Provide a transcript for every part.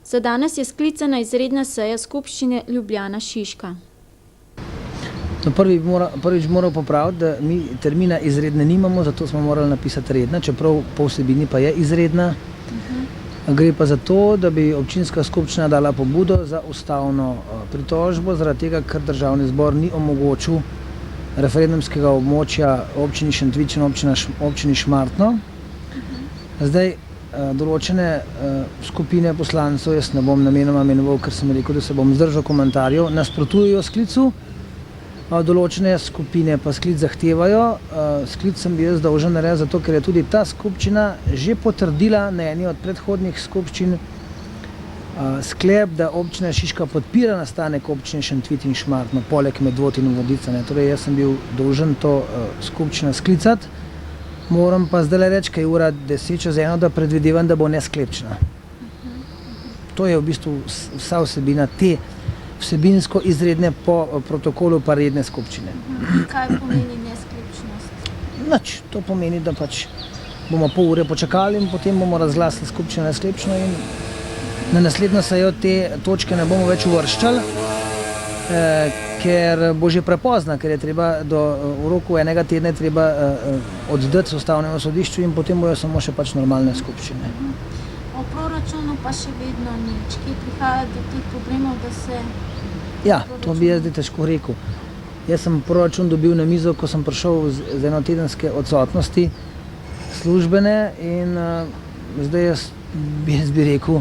Za danes je sklicana izredna seja skupščine Ljubljana Šiška. No, prvič moral popraviti, da mi termina izredne nimamo, zato smo morali napisati redna, čeprav po vsebini pa je izredna. Gre pa za to, da bi občinska skupščina dala pobudo za ustavno pritožbo, zaradi tega, ker Državni zbor ni omogočil referendumskega območja občini Šentvid in občini Šmartno. Zdaj, določene skupine poslancev, jaz ne bom namenoma imenoval, ker sem rekel, da se bom zdržal komentarjev, nasprotujejo sklicu, določene skupine pa sklic zahtevajo. Sklic sem bil jaz dolžan narediti zato, ker je tudi ta skupščina že potrdila na eni od predhodnih skupščin sklep, da občina Šiška podpira nastanek občine Šentvid in Šmartno, poleg Medvod in Vodica. Torej, jaz sem bil dolžan to skupščino sklicati. Moram pa zdaj reči, kaj je ura 10:01, da predvidevam, da bo nesklepčna. To je v bistvu vsa vsebina te vsebinsko izredne po protokolu pa redne skupščine. Kaj pomeni nesklepčnost? Nič, to pomeni, da pač bomo pol ure počakali in potem bomo razglasili skupščino nesklepčno in na naslednjo sejo te točke ne bomo več uvrščali, ker bo že prepozna, ker je treba v roku enega tedna treba oddati Ustavnemu sodišču in potem bojo samo še pač normalne skupščine. O proračunu pa še vedno nič. Kje prihaja do teh problemov, da se... Ja, to bi jaz zdaj težko rekel. Jaz sem proračun dobil na mizo, ko sem prišel z enotedenske odsotnosti službene in zdaj jaz bi rekel,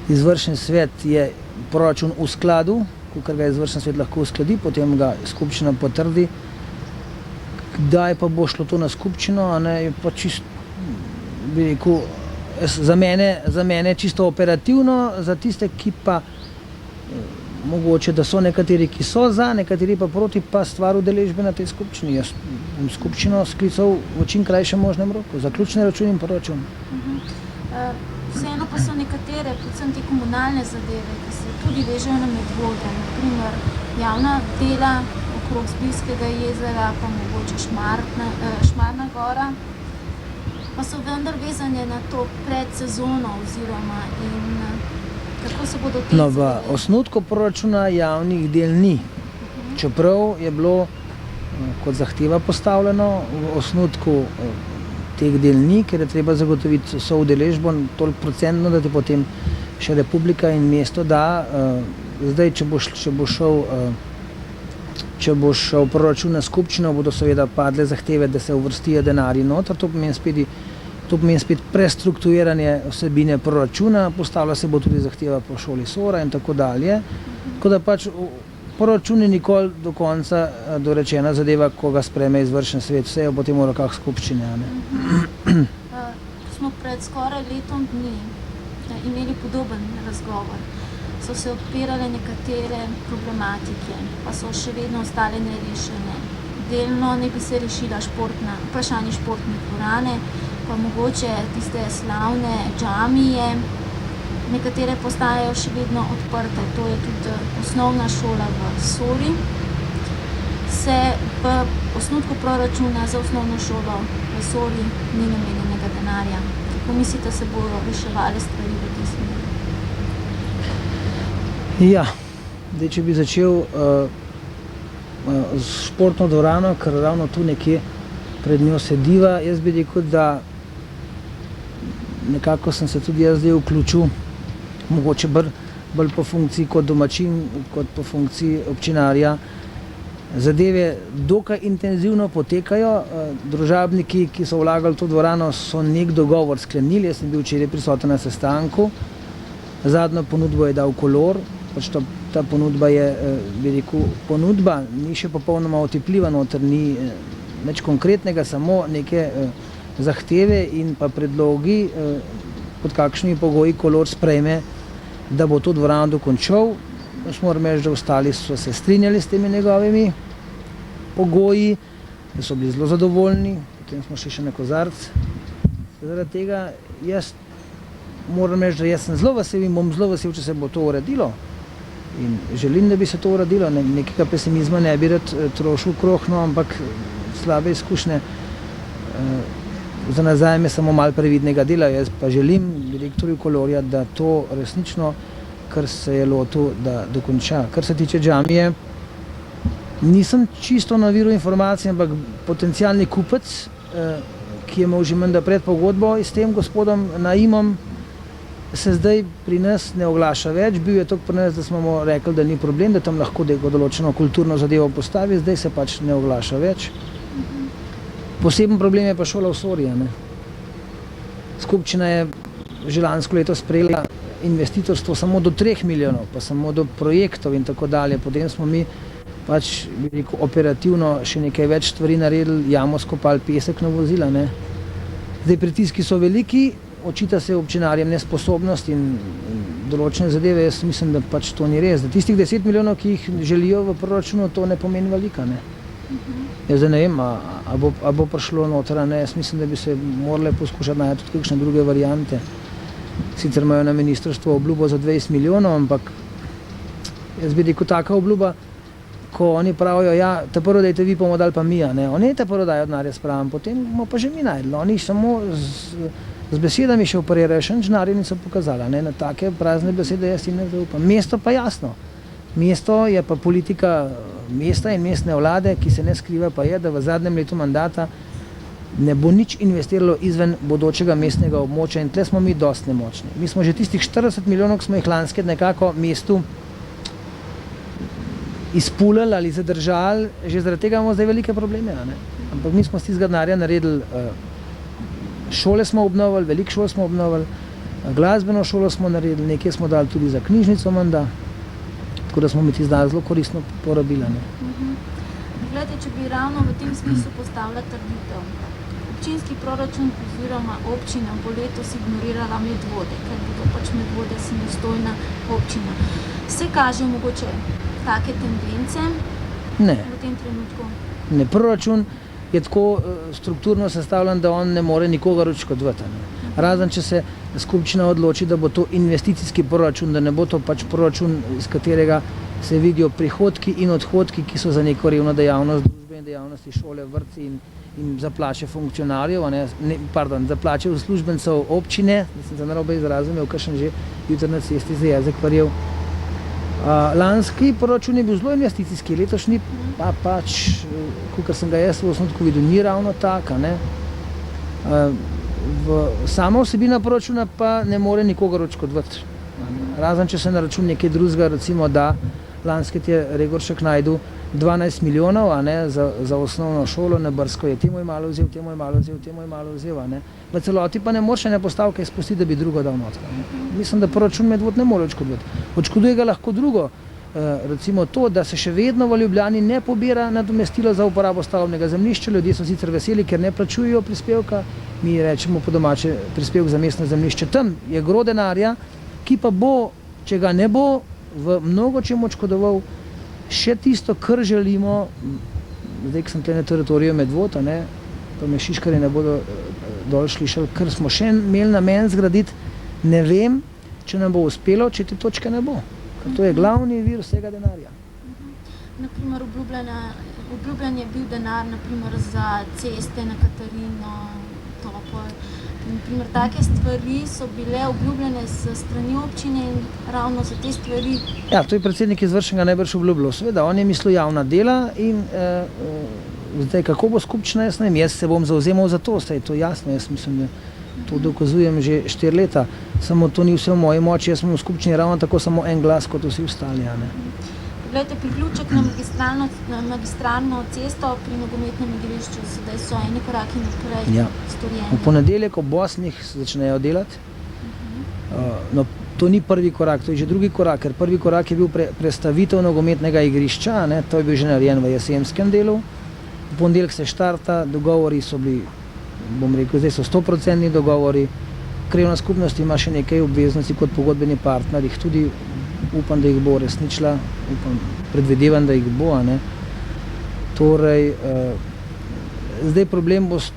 izvršni svet je proračun v skladu, kakor ga izvršni svet lahko uskladi, potem ga skupščina potrdi. Kdaj pa bo šlo to na skupščino, je pa čisto, bi rekel, za mene čisto operativno, za tiste, ki pa mogoče, da so nekateri, ki so za, nekateri pa proti, pa stvar udeležbe na tej skupščini. Jaz bom skupščino sklical v čim krajšem možnem roku, zaključni račun in proračun. Vseeno pa so nekatere, predvsem te komunalne zadeve, ki se tudi vežejo na Medvode, naprimer javna dela okrog Zbiljskega jezera, pa mogoče Šmarna gora, pa so vendar vezane na to predsezono oziroma in kako se bodo te zadeve... V osnutku proračuna javnih del ni, čeprav je bilo kot zahteva postavljeno v osnutku teh del ni, ker je treba zagotoviti soudeležbo toliko procentno, da ti potem še Republika in mesto da. Zdaj, če bo šel proračun na skupščino, bodo seveda padle zahteve, da se uvrstijo denarji noter. To pomeni spet prestrukturiranje vsebine proračuna, postavlja se bo tudi zahteva po šoli Sora in tako dalje. Tako da pač proračun je nikoli do konca dorečena zadeva, ko ga sprejme izvršen svet, vse je potem v rokah skupščine. Smo pred skoraj letom dni imeli podoben razgovor. So se odpirale nekatere problematike, pa so še vedno ostale nerešene. Delno ne bi se rešila vprašanje športne dvorane, pa mogoče tiste slavne džamije, nekatere postajajo še vedno odprte. To je tudi osnovna šola v Sori. Se v osnutku proračuna za osnovno šolo v Sori ni namenjenega denarja. Kako mislite, se bodo reševale stvari v tej smeri? Ja, če bi začel s športno dvorano, ker ravno tu nekje pred njo sediva, jaz bi rekel, da nekako sem se tudi jaz zdaj vključil, mogoče bolj po funkciji kot domačin, kot po funkciji občinarja. Zadeve dokaj intenzivno potekajo. Družabniki, ki so vlagali v to dvorano, so nek dogovor sklenili. Jaz sem bil včeraj prisoten na sestanku. Zadnjo ponudbo je dal Kolor. Ta ponudba je, bi rekel, ponudba, ni še popolnoma otipljiva, noter ni nič konkretnega, samo neke zahteve in pa predlogi pod kakšnimi pogoji Kolor sprejme, da bo to dvorano dokončal. Jaz moram reči, da ostali so se strinjali s temi njegovimi pogoji, da so bili zelo zadovoljni, potem smo šli še na kozarc. Zaradi tega jaz moram reči, da jaz sem zelo vesel in bom zelo vesel, če se bo to uredilo. In želim, da bi se to uredilo. Nekega pesimizma ne bi rad trošil krog, no, ampak slabe izkušnje za nazaj me samo malo previdnega dela. Jaz pa želim direktorju Kolorja, da to resnično, kar se je lotil, da dokonča. Kar se tiče džamije, nisem čisto na viru informacij, ampak potencialni kupec, ki je imel že menda predpogodbo s tem gospodom Naimom, se zdaj pri nas ne oglaša več. Bil je toliko pri nas, da smo mu rekli, da ni problem, da tam lahko določeno kulturno zadevo postavi, zdaj se pač ne oglaša več. Poseben problem je pa šola v Sorji. Skupščina je že lansko leto sprejela investitorstvo samo do 3 milijonov, pa samo do projektov in tako dalje. Potem smo mi pač operativno še nekaj več stvari naredili, jamo skopali, pesek navozila. Zdaj pritiski so veliki, očita se občinarjem nesposobnost in določene zadeve. Jaz mislim, da pač to ni res. Da tistih 10 milijonov, ki jih želijo v proračunu, to ne pomeni velika. Jaz zdaj ne vem, a bo prišlo noter, ne. Jaz mislim, da bi se morale poskušati najti tudi kakšne druge variante. Sicer imajo na ministrstvu obljubo za 20 milijonov, ampak jaz bi rekel, taka obljuba, ko oni pravijo, ja, ta prvo dajte vi, bomo dali pa mi, ne. Oni ta prvo dajo denarja spravim, potem bomo pa že mi najdli. Oni samo z besedami še operirajo, še nič denarja niso pokazali. Na take prazne besede jaz jim ne zaupam. Mesto pa jasno. Mesto je pa politika mesta in mestne vlade, ki se ne skriva, pa je, da v zadnjem letu mandata ne bo nič investiralo izven bodočega mestnega območja in tle smo mi dosti nemočni. Mi smo že tistih 40 milijonov, ki smo jih lanske nekako mestu izpulili ali zadržali, že zaradi tega imamo zdaj velike probleme. Ampak mi smo s tistega denarja naredili, šole smo obnovili, veliko šol smo obnovili, glasbeno šolo smo naredili, nekaj smo dali tudi za knjižnico menda, tako da smo mi tisti denar zelo koristno porabili. Glede, če bi ravno v tem smislu postavila trditev, občinski proračun oziroma občina bo letos ignorirala Medvode, ker bodo pač Medvode samostojna občina. Se kaže mogoče take tendence v tem trenutku? Ne, proračun je tako strukturno sestavljen, da on ne more nikogar odškodovati. Razen, če se skupščina odloči, da bo to investicijski proračun, da ne bo to pač proračun, iz katerega se vidijo prihodki in odhodki, ki so za neko revno dejavnost, družbene dejavnosti, šole, vrtci in za plače funkcionarjev, za plače uslužbencev občine, da sem se narobe izrazil, kakšen že jutri na cesti za jezik verjel. Lanski proračun je bil zelo investicijski, letošnji pa pač, kakor sem ga jaz v osnutku videl, ni ravno tak. Sama vsebina proračuna pa ne more nikogar odškodovati. Razen, če se na račun nekaj drugega, recimo, da lanskrat je Regoršek našel 12 milijonov za osnovno šolo na Brsko, je temu je malo vzel, temu je malo vzel, temu je malo vzel. V celoti pa ne more še ene postavke izpustiti, da bi drugo dal noter. Mislim, da proračun Medvod ne more odškodovati. Odškoduje ga lahko drugo. Recimo to, da se še vedno v Ljubljani ne pobira nadomestilo za uporabo stavbnega zemljišča. Ljudje so sicer veseli, ker ne plačujejo prispevka, mi rečemo po domače prispevek za mestno zemljišče. Tam je gro denarja, ki pa bo, če ga ne bo, v mnogo čem odškodoval še tisto, kar želimo. Zdaj, ko sem tle na teritoriju Medvod, pa me šiškari ne bodo dol slišali, ker smo še imeli namen zgraditi, ne vem, če nam bo uspelo, če te točke ne bo. Ker to je glavni vir vsega denarja. Naprimer, obljubljen je bil denar za ceste na Katarino, Topol. Naprimer, take stvari so bile obljubljene s strani občine in ravno za te stvari. Ja, to je predsednik izvršnega najbrž obljubljal. Seveda, on je mislil javna dela in zdaj, kako bo skupščina, jaz ne vem. Jaz se bom zavzemal za to, saj je to jasno. Jaz mislim, da to dokazujem že 4 leta. Samo to ni vse v moji moči. Jaz sem v skupščini ravno tako samo en glas, kot vsi ostali. Poglejte, priključek na magistralno cesto pri nogometnem igrišču, sedaj so eni koraki naprej storjeni. V ponedeljek ob 8 začnejo delati. No, to ni prvi korak, to je že drugi korak, ker prvi korak je bil prestavitev nogometnega igrišča, to je bil že narejen v jesenskem delu. V ponedeljek se štarta, dogovori so bili, bom rekel, zdaj so 100% dogovori. krajevna skupnost ima še nekaj obveznosti kot pogodbeni partner, jih tudi upam, da jih bo resničila, predvidevam, da jih bo, a ne. Torej, zdaj problem bo s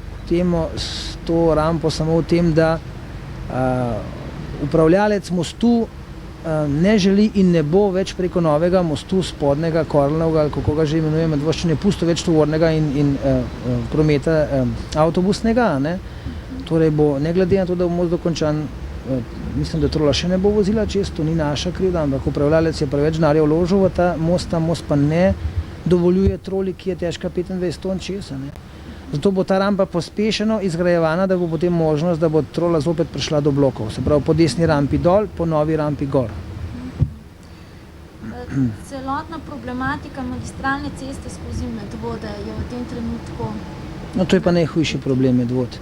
to rampo samo v tem, da upravljalec mostu ne želi in ne bo več preko novega mostu spodnega, Korlovega, ali kako ga že imenuje Medvoščine, pustil več tovornega in prometa avtobusnega, ne. Torej bo, ne glede na to, da bo most dokončan, mislim, da trola še ne bo vozila čez, to ni naša krivda, ampak upravljalec je preveč denarja vložil v ta most pa ne dovoljuje troli, ki je težka 25 ton čez, ne. Zato bo ta rampa pospešeno izgrajevana, da bo potem možnost, da bo trola zopet prišla do blokov. Se pravi, po desni rampi dol, po novi rampi gor. Celotna problematika magistralne ceste skozi Medvode je v tem trenutku... No, to je pa najhujši problem Medvod.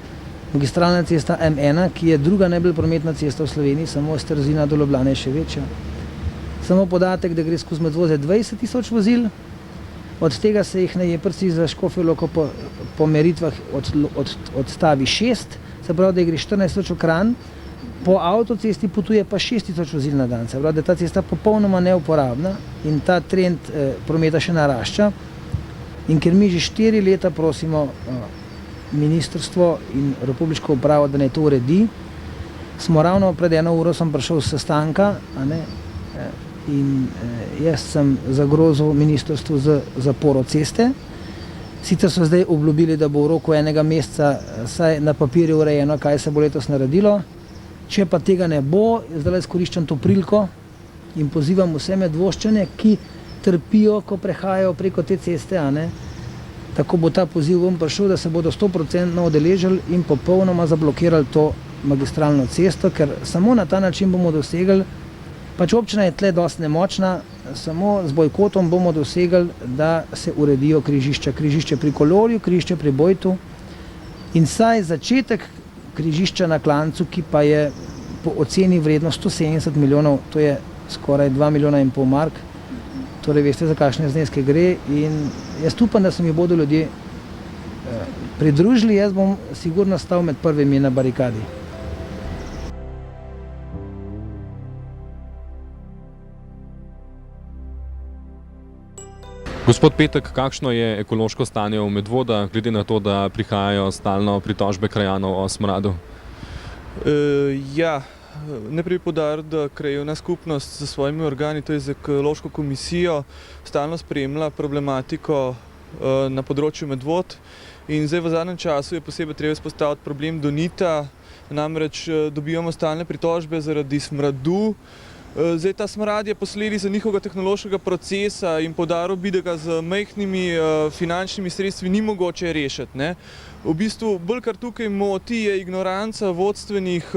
Magistralna cesta M1, ki je druga najbolj prometna cesta v Sloveniji, samo iz Trzina do Ljubljane je še večja. Samo podatek, da gre skozi Medvode 20 tisoč vozil, od tega se jih na Jeprci za Škofjo Loko po meritvah odstavi 6, se pravi, da gre 14 tisoč v Kranj, po avtocesti potuje pa 6 tisoč vozil na dan, se pravi, da je ta cesta popolnoma neuporabna in ta trend prometa še narašča. In ker mi že 4 leta prosimo ministrstvo in republiško upravo, da naj to uredi, smo ravno pred 1 uro sem prišel s sestanka, a ne, in jaz sem zagrozil ministrstvu z zaporo ceste. Sicer so zdaj obljubili, da bo v roku 1 meseca saj na papirju urejeno, kaj se bo letos naredilo. Če pa tega ne bo, zdaj izkoriščam to priliko in pozivam vse Medvoščane, ki trpijo, ko prehajajo preko te ceste, a ne. Tako bo ta poziv prišel, da se bodo 100% udeležili in popolnoma zablokirali to magistralno cesto, ker samo na ta način bomo dosegli, pač občina je tle dosti nemočna, samo z bojkotom bomo dosegli, da se uredijo križišča. Križišče pri Kolorju, križišče pri Bojtu in saj začetek križišča na Klancu, ki pa je po oceni vredno 170 milijonov, to je skoraj 2,5 milijona mark, torej veste, za kakšne zneske gre in jaz upam, da se mi bodo ljudje pridružili, jaz bom sigurno stal med prvimi na barikadi. Gospod Petek, kakšno je ekološko stanje v Medvodah, glede na to, da prihajajo stalno pritožbe krajanov o smradu? Najprej poudariti, da krajevna skupnost s svojimi organi, to je z ekološko komisijo, stalno spremlja problematiko na področju Medvod. In zdaj v zadnjem času je posebej treba izpostaviti problem Donita, namreč dobivamo stalne pritožbe zaradi smradu. Zdaj ta smrad je posledica njihovega tehnološkega procesa in poudaril bi, da ga z majhnimi finančnimi sredstvi ni mogoče rešiti, ne. V bistvu bolj kar tukaj moti je ignoranca vodstvenih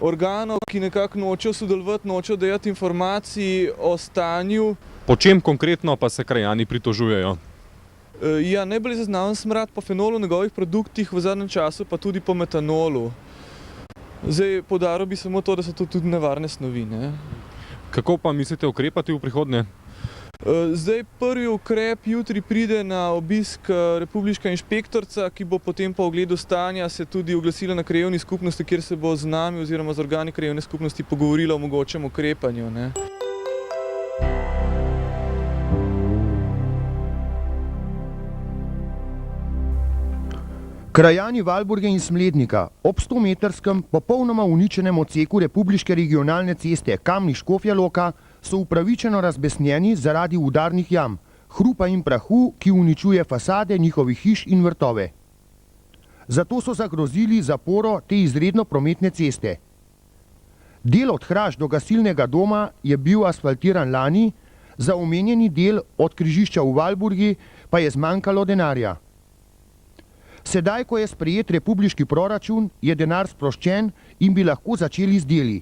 organov, ki nekako nočejo sodelovati, nočejo dajati informacij o stanju. Po čem konkretno pa se krajani pritožujejo? Najbolj zaznaven smrad po fenolu v njegovih produktih, v zadnjem času pa tudi po metanolu. Zdaj, poudaril bi samo to, da so to tudi nevarne snovi, ne. Kako pa mislite ukrepati v prihodnje? Zdaj, prvi ukrep jutri pride na obisk republiška inšpektorica, ki bo potem po ogledu stanja se tudi oglasila na krajevni skupnosti, kjer se bo z nami oziroma z organi krajevne skupnosti pogovorila o mogočem ukrepanju, ne. Krajani Valburge in Smlednika ob 100-metrskem popolnoma uničenem odseku republiške regionalne ceste Kamnik-Škofja Loka so upravičeno razbesnjeni zaradi udarnih jam, hrupa in prahu, ki uničuje fasade njihovih hiš in vrtove. Zato so zagrozili zaporo te izredno prometne ceste. Del od Hraž do gasilnega doma je bil asfaltiran lani, za omenjeni del od križišča v Valburgi pa je zmanjkalo denarja. Sedaj, ko je sprejet republiški proračun, je denar sproščen in bi lahko začeli z deli.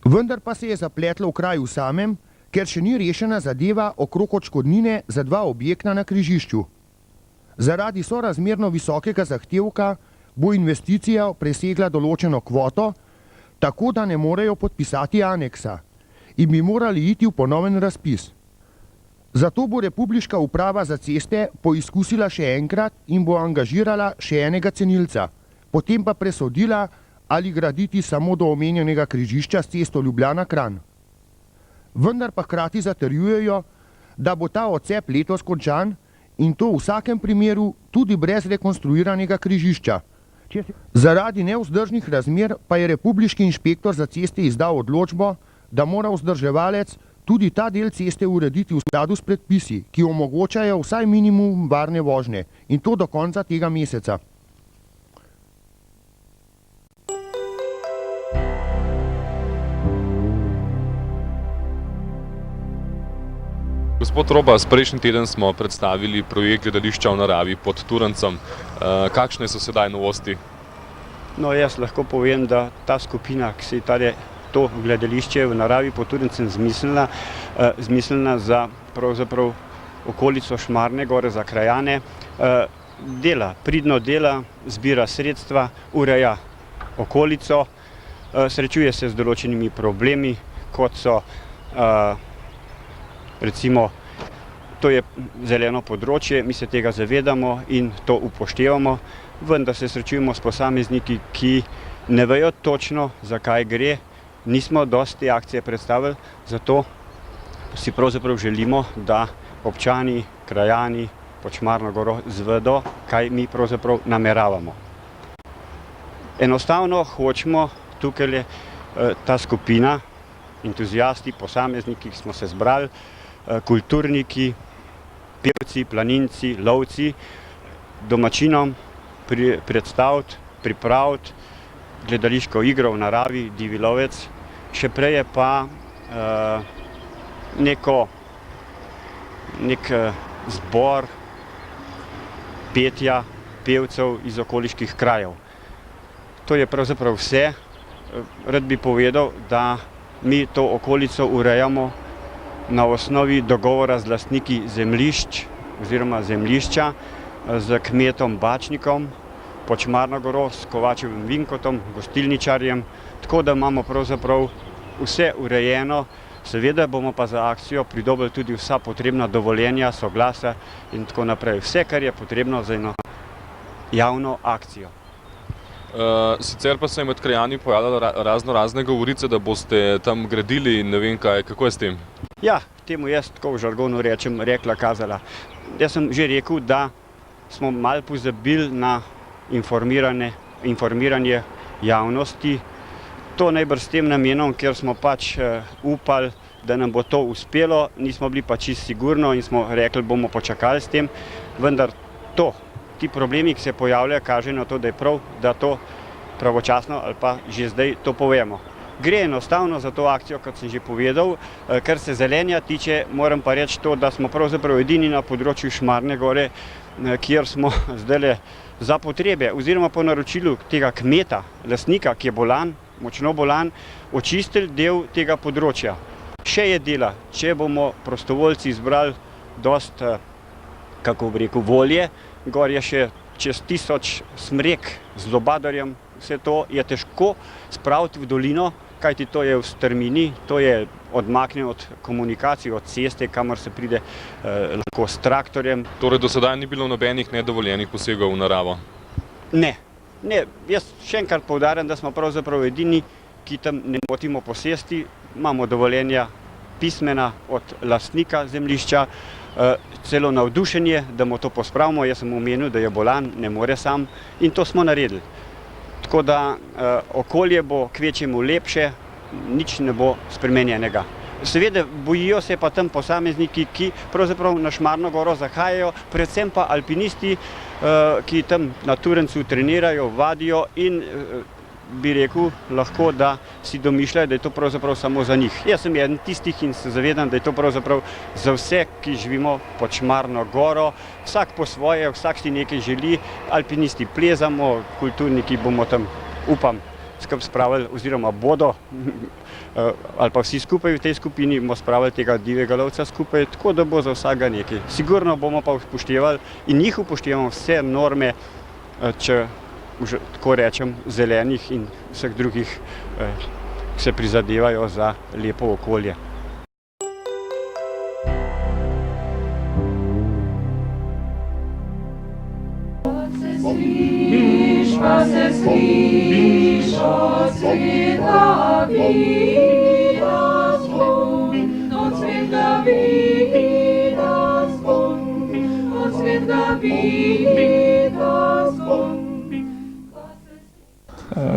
Vendar pa se je zapletlo v kraju samem, ker še ni rešena zadeva okrog odškodnine za 2 objekta na križišču. Zaradi sorazmerno visokega zahtevka bo investicija presegla določeno kvoto, tako da ne morejo podpisati aneksa in bi morali iti v ponoven razpis. Zato bo republiška uprava za ceste poizkusila še enkrat in bo angažirala še enega cenilca, potem pa presodila, ali graditi samo do omenjenega križišča s cesto Ljubljana-Kranj. Vendar pa hkrati zatrjujejo, da bo ta odcep letos končan in to v vsakem primeru tudi brez rekonstruiranega križišča. Zaradi nevzdržnih razmer pa je republiški inšpektor za ceste izdal odločbo, da mora vzdrževalec tudi ta del ceste urediti v skladu s predpisi, ki omogočajo vsaj minimum varne vožnje, in to do konca tega meseca. Gospod Robas, prejšnji teden smo predstavili projekt gledališča v naravi pod Turancem. Kakšne so sedaj novosti? No, jaz lahko povem, da ta skupina, ki se je to gledališče v naravi pod Turancem zmislila za pravzaprav okolico Šmarne gore, za krajane, pridno dela, zbira sredstva, ureja okolico, srečuje se z določenimi problemi, kot so recimo, to je zeleno področje, mi se tega zavedamo in to upoštevamo, vendar se srečujemo s posamezniki, ki ne vejo točno, zakaj gre, nismo dosti te akcije predstavili, zato si pravzaprav želimo, da občani, krajani pod Šmarno goro zvedo, kaj mi pravzaprav nameravamo. Enostavno hočemo tukaj ta skupina, entuzijasti, posamezniki, ki smo se zbrali, kulturniki, pevci, planinci, lovci, domačinom predstaviti, pripraviti gledališko igro v naravi, Divji lovec, še prej je pa nek zbor petja pevcev iz okoliških krajev. To je pravzaprav vse. Rad bi povedal, da mi to okolico urejamo na osnovi dogovora z lastniki zemljišč oziroma zemljišča, z kmetom Bačnikom, pod Šmarno goro, s Kovačevim Vinkotom, gostilničarjem, tako da imamo pravzaprav vse urejeno. Seveda bomo pa za akcijo pridobili tudi vsa potrebna dovoljenja, soglasja in tako naprej. Vse, kar je potrebno za eno javno akcijo. Sicer pa se je med krajani pojavljala razne govorice, da boste tam gradili in ne vem kaj, kako je s tem? Ja, temu jaz tako v žargonu rečem, rekla, kazala. Jaz sem že rekel, da smo malo pozabili na informiranje javnosti. To najbrž s tem namenom, ker smo pač upali, da nam bo to uspelo, nismo bili pa čisto sigurno in smo rekli, bomo počakali s tem, vendar ti problemi, ki se pojavljajo, kažejo na to, da je prav, da to pravočasno ali pa že zdaj to povemo. Gre enostavno za to akcijo, kot sem že povedal, kar se zelenja tiče, moram pa reči to, da smo pravzaprav edini na področju Šmarne gore, kjer smo zdajle za potrebe oziroma po naročilu tega kmeta, lastnika, ki je bolan, močno bolan, očistili del tega področja. Še je dela, če bomo prostovoljci izbrali dost, kako bi rekel, volje, gor je še čez 1000 smrek z lobadarjem, vse to je težko spraviti v dolino, kajti to je v strmini, to je odmaknjeno od komunikacije, od ceste, kamor se pride lahko s traktorjem. Torej do sedaj ni bilo nobenih nedovoljenih posegov v naravo? Ne, jaz še enkrat poudarjam, da smo pravzaprav edini, ki tam ne motimo posesti, imamo dovoljenja pismena od lastnika zemljišča, celo navdušenje, da mu to pospravimo. Jaz sem omenil, da je bolan, ne more sam in to smo naredili. Tako da okolje bo kvečjemu lepše, nič ne bo spremenjenega. Seveda bojijo se pa tam posamezniki, ki pravzaprav na Šmarno goro zahajajo, predvsem pa alpinisti, ki tam na Turencu trenirajo, vadijo in bi rekel lahko, da si domišljajo, da je to pravzaprav samo za njih. Jaz sem eden tistih in se zavedam, da je to pravzaprav za vse, ki živimo pod Šmarno goro, vsak po svoje, vsak si nekaj želi, alpinisti plezamo, kulturniki bomo tam, upam, skupaj spravili oziroma bodo, ali pa vsi skupaj v tej skupini bomo spravili tega divjega lovca skupaj, tako da bo za vsega nekaj. Sigurno bomo pa upoštevali in jih upoštevamo vse norme, če tako rečem, zelenih in vseh drugih, ki se prizadevajo za lepo okolje. Pa se skriš,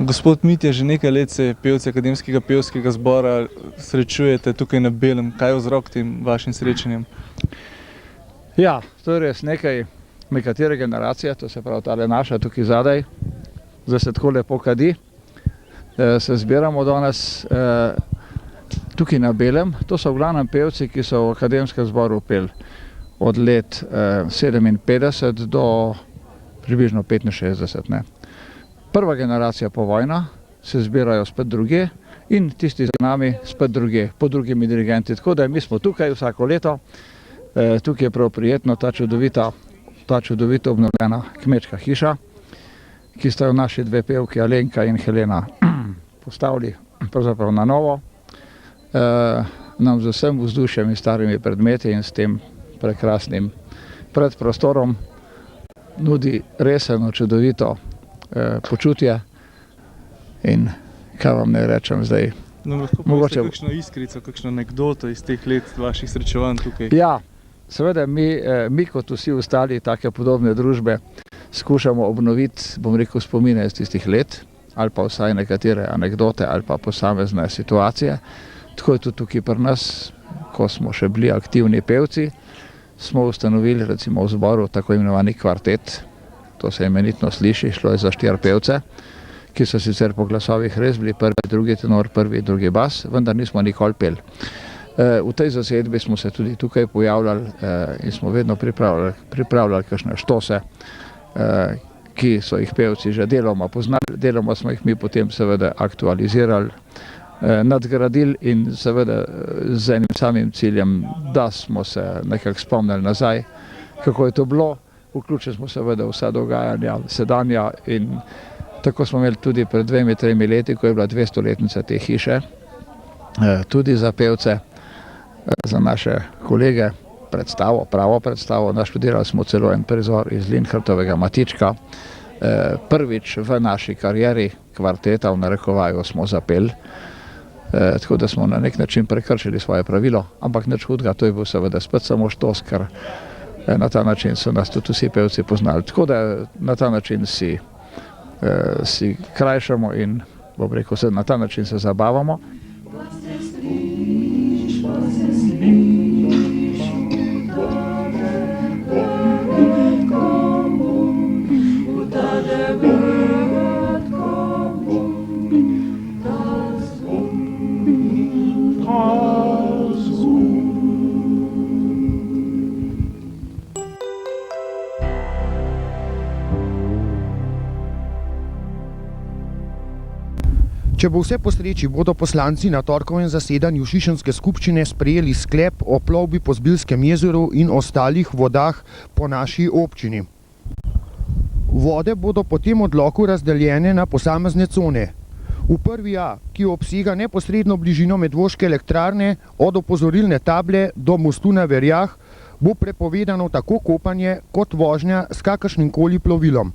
Gospod Mitja, že nekaj let se pevci Akademskega pevskega zbora srečujete tukaj na Belem. Kaj je vzrok tem vašim srečanjem? Ja, to je res nekatere generacije, to se pravi tale naša tukaj zadaj, zdaj se tako lepo kadi. Se zbiramo danes tukaj na Belem. To so v glavnem pevci, ki so v Akademskem zboru peli od let 57 do približno 65. Ne. Prva generacija po vojna se zbirajo spet druge in tisti za nami spet druge, po drugimi dirigenti. Tako da mi smo tukaj vsako leto. Tukaj je prav prijetno ta čudovito obnovljena kmečka hiša, ki sta jo naši dve pevki, Alenka in Helena, postavili pravzaprav na novo. Nam z vsem vzdušjem in starimi predmeti in s tem prekrasnim predprostorom nudi reseno, čudovito počutje in kaj vam ne rečem zdaj. No, lahko poveste kakšno iskrico, kakšno anekdoto iz teh let vaših srečevanj tukaj? Ja, seveda mi kot vsi ostali take podobne družbe skušamo obnoviti, bom rekel, spomine iz tistih let ali pa vsaj nekatere anekdote ali pa posamezne situacije. Tako je tudi tukaj pri nas, ko smo še bili aktivni pevci, smo ustanovili recimo v zboru tako imenovani kvartet. To se imenitno sliši, šlo je za 4 pevce, ki so sicer po glasovih res bili prvi, drugi tenor, prvi, drugi bas, vendar nismo nikoli peli. V tej zasedbi smo se tudi tukaj pojavljali in smo vedno pripravljali kakšne štose, ki so jih pevci že deloma poznali, deloma smo jih mi potem seveda aktualizirali, nadgradili in seveda z enim samim ciljem, da smo se nekako spomnili nazaj, kako je to bilo. Vključili smo seveda vsa dogajanja sedanja in tako smo imeli tudi pred 2-3 leti, ko je bila 200-letnica te hiše, tudi za pevce, za naše kolege predstavo, pravo predstavo. Naštudirali smo celo en prizor iz Linhartovega Matička. Prvič v naši karieri kvarteta v narekovaju smo zapeli, tako da smo na nek način prekršili svoje pravilo, ampak nič hudega, to je bil seveda spet samo štos, ker na ta način so nas tudi vsi pevci poznali. Tako da na ta način si krajšamo in bom rekel, na ta način se zabavamo. Če bo vse po sreči, bodo poslanci na torkovem zasedanju Šišenske skupščine sprejeli sklep o plovbi po Zbiljskem jezeru in ostalih vodah po naši občini. Vode bodo po tem odloku razdeljene na posamezne cone. V prvi A, ki obsega neposredno bližino Medvoške elektrarne, od opozorilne table do mostu na Verjah, bo prepovedano tako kopanje kot vožnja s kakršnimkoli plovilom.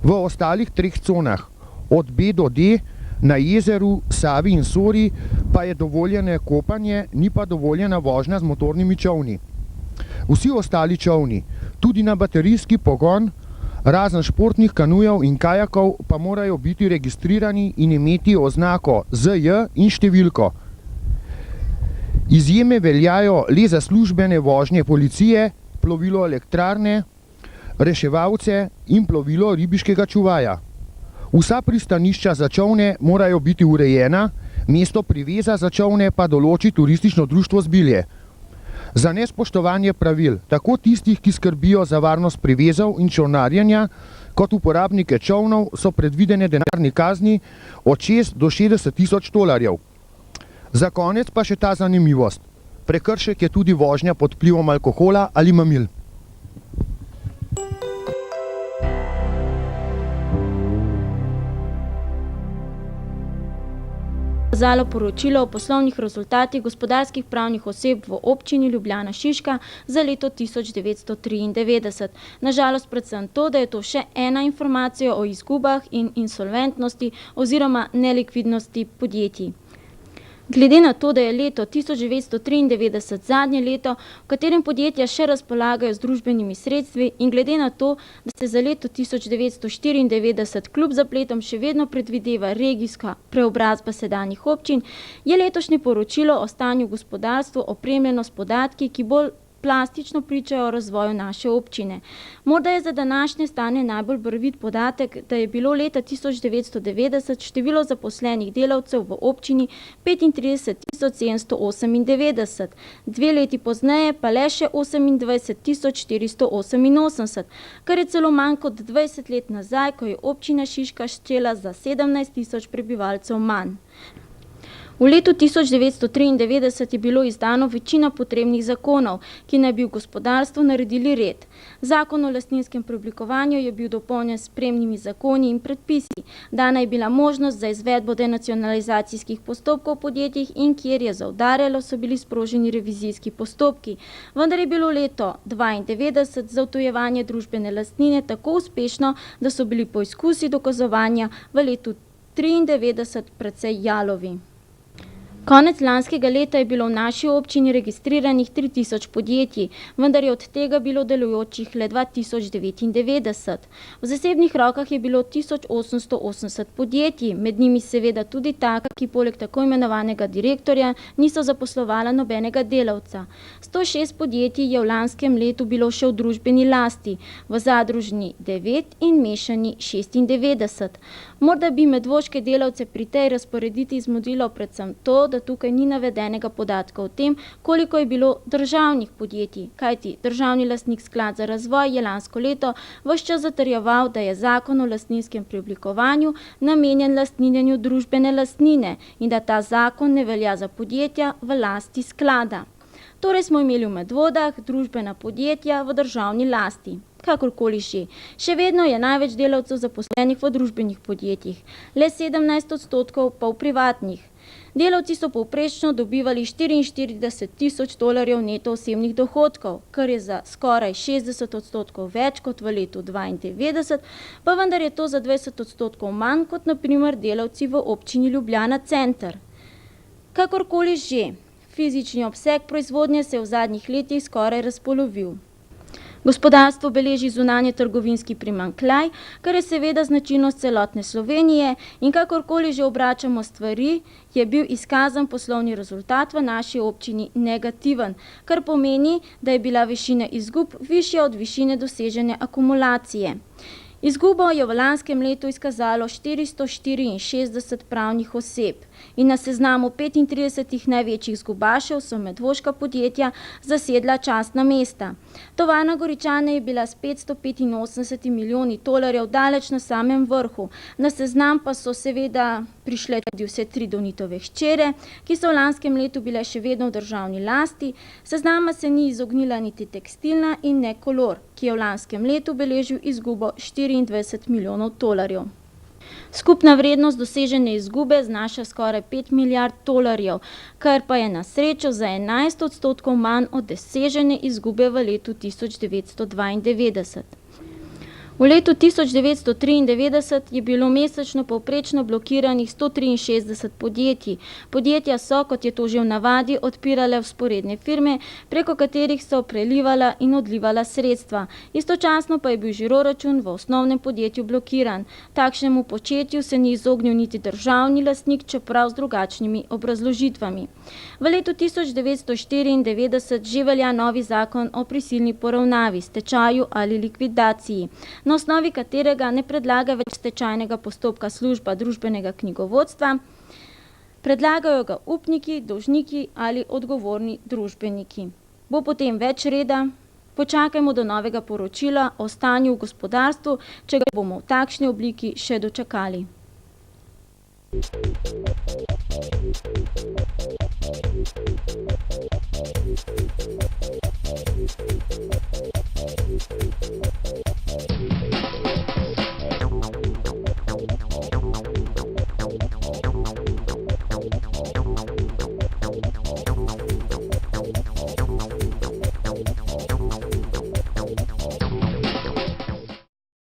V ostalih 3 conah, od B do D, na jezeru, Savi in Sori pa je dovoljene kopanje, ni pa dovoljena vožnja z motornimi čolni. Vsi ostali čolni, tudi na baterijski pogon, razen športnih kanujev in kajakov, pa morajo biti registrirani in imeti oznako ZJ in številko. Izjeme veljajo le za službene vožnje policije, plovilo elektrarne, reševalce in plovilo ribiškega čuvaja. Vsa pristanišča za čolne morajo biti urejena, mesto priveza za čolne pa določi turistično društvo Zbilje. Za nespoštovanje pravil, tako tistih, ki skrbijo za varnost privezov in čolnarjenja, kot uporabnike čolnov, so predvidene denarne kazni od 6 do 60 tisoč dolarjev. Za konec pa še ta zanimivost. Prekršek je tudi vožnja pod vplivom alkohola ali mamil. pokazalo poročilo o poslovnih rezultatih gospodarskih pravnih oseb v občini Ljubljana Šiška za leto 1993. Nažalost predvsem to, da je to še ena informacija o izgubah in insolventnosti oziroma nelikvidnosti podjetij. Glede na to, da je leto 1993 zadnje leto, v katerem podjetja še razpolagajo z družbenimi sredstvi, in glede na to, da se za leto 1994 kljub zapletom še vedno predvideva regijska preobrazba sedanjih občin, je letošnje poročilo o stanju v gospodarstvu opremljeno s podatki, ki bolj plastično pričajo o razvoju naše občine. Morda je za današnje stanje najbolj barvit podatek, da je bilo leta 1990 število zaposlenih delavcev v občini 35.798, 2 leti pozneje pa le še 28.488, kar je celo manj kot 20 let nazaj, ko je občina Šiška štela za 17.000 prebivalcev manj. V letu 1993 je bilo izdano večina potrebnih zakonov, ki naj bi v gospodarstvu naredili red. Zakon o lastninskem preoblikovanju je bil dopolnjen s spremnimi zakoni in predpisi. Dana je bila možnost za izvedbo denacionalizacijskih postopkov v podjetjih in kjer je zaudarjalo, so bili sproženi revizijski postopki. Vendar je bilo leto 1992 za odtujevanje družbene lastnine tako uspešno, da so bili poizkusi dokazovanja v letu 1993 precej jalovi. Konec lanskega leta je bilo v naši občini registriranih 3000 podjetij, vendar je od tega bilo delujočih le 2099. V zasebnih rokah je bilo 1880 podjetij, med njimi seveda tudi taka, ki poleg tako imenovanega direktorja niso zaposlovala nobenega delavca. 106 podjetij je v lanskem letu bilo še v družbeni lasti, v zadružni 9 in mešani 96. Morda bi medvoške delavce pri tej razporeditvi zmodilo predvsem to, da tukaj ni navedenega podatka o tem, koliko je bilo državnih podjetij, kajti državni lastnik Sklad za razvoj je lansko leto ves čas zatrjeval, da je zakon o lastninskem preoblikovanju namenjen lastninjenju družbene lastnine in da ta zakon ne velja za podjetja v lasti sklada. Torej smo imeli v Medvodah družbena podjetja v državni lasti. Kakorkoli že. Še vedno je največ delavcev zaposlenih v družbenih podjetjih, le 17% pa v privatnih. Delavci so povprečno dobivali $44,000 neto osebnih dohodkov, kar je za skoraj 60% več kot v letu 1992, pa vendar je to za 20% manj kot na primer delavci v občini Ljubljana center. Kakorkoli že, fizični obseg proizvodnje se je v zadnjih letih skoraj razpolovil. Gospodarstvo beleži zunanje trgovinski primanjkljaj, kar je seveda značilnost celotne Slovenije, in kakorkoli že obračamo stvari, je bil izkazan poslovni rezultat v naši občini negativen, kar pomeni, da je bila višina izgub višja od višine dosežene akumulacije. Izgubo je v lanskem letu izkazalo 464 pravnih oseb in na seznamu 35 največjih izgubašev so medvoška podjetja zasedla častna mesta. Tovarna Goričane je bila s $585 milijoni daleč na samem vrhu. Na seznam pa so seveda prišle tudi vse 3 Donitove hčere, ki so v lanskem letu bile še vedno v državni lasti. Seznama se ni izognila niti Tekstilna in ne Kolor, ki je v lanskem letu beležil izgubo $24 milijonov. Skupna vrednost dosežene izgube znaša skoraj $5 milijard, kar pa je na srečo za 11% manj od dosežene izgube v letu 1992. V letu 1993 je bilo mesečno povprečno blokiranih 163 podjetij. Podjetja so, kot je to že v navadi, odpirale vzporedne firme, preko katerih so prelivala in odlivala sredstva. Istočasno pa je bil žiroračun v osnovnem podjetju blokiran. Takšnemu početju se ni izognil niti državni lastnik, čeprav z drugačnimi obrazložitvami. V letu 1994 že velja novi zakon o prisilni poravnavi, stečaju ali likvidaciji, na osnovi katerega ne predlaga več stečajnega postopka služba družbenega knjigovodstva, predlagajo ga upniki, dolžniki ali odgovorni družbeniki. Bo potem več reda? Počakajmo do novega poročila o stanju v gospodarstvu, če ga bomo v takšni obliki še dočakali.